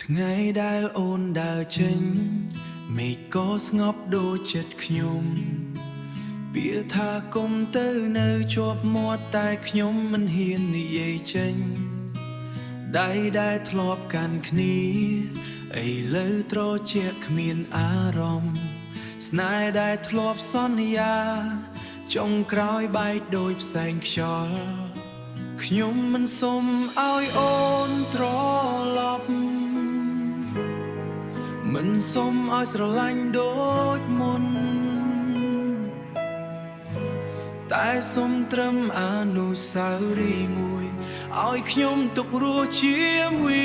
ថ្ងៃដែលអូនដើរចេញមេឃក៏ស្ងប់ដូចចិត្តខ្ញុំពាក្យថាគុំទៅនៅជាប់មាត់តែខ្ញុំមិនហ៊ាននិយាយចេញដៃដែលធ្លាប់កាន់គ្នាឥឡូវត្រជាក់គ្មានអារម្មណ៍ស្នេហ៍ដែលធ្លាប់សន្យាចុងក្រោយបែកដូចផ្សែងខ្យល់ខ្ញុំមិនសុំឲ្យអូនត្រឡប់មិនសុំឲ្យស្រឡាញ់ដូចមុនតែសុំត្រឹមអនុស្សាវរីយ៍មួយឲ្យខ្ញុំទុករស់ជាមួយ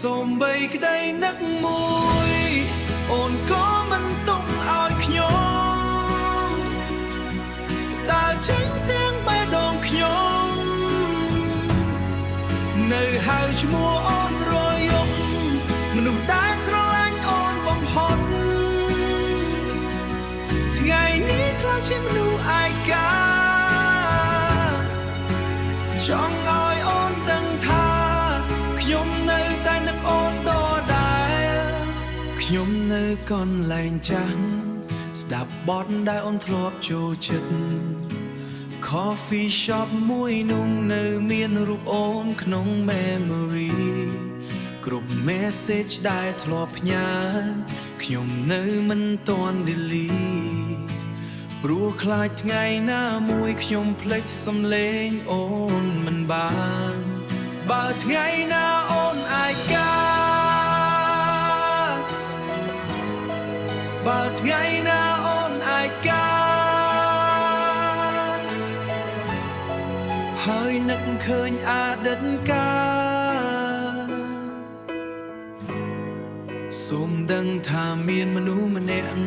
សូម្បីក្តីនឹកមួយអូនក៏មិនទុកឲ្យខ្ញុំដើរចេញទាំងបេះដូងខ្ញុំនៅហៅឈ្មោះអូនរយប់មនុស្សដែលស្រឡាញ់អូនបំផុតថ្ងៃនេះខ្លាចជាមនុស្សឯកាចង់ឲ្យអូនដឹងថាខ្ញុំនៅតែនឹកអូនដដែលខ្ញុំនៅកន្លែងចាស់ស្ដាប់បទដែលអូនធ្លាប់ចូលចិត្ត Coffee shop មួយនោះនៅមានរូបអូនក្នុង memory គ្រប់ message ដែលធ្លាប់ផ្ញើខ្ញុំនៅមិនទាន់ delete ព្រោះខ្លាចថ្ងៃណាមួយខ្ញុំភ្លេចសំឡេងអូនមិនបានបើថ្ងៃណាអូនឯកាបើថ្ងៃណាអូនឯកាហើយនឹកឃើញអតីតកាលសូមដឹងថាមានមនុស្សម្នាក់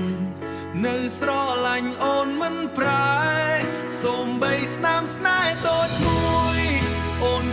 នៅស្រឡាញ់អូនមិនប្រែសូមបីស្នាមស្នេហ៍តូចមួយអូន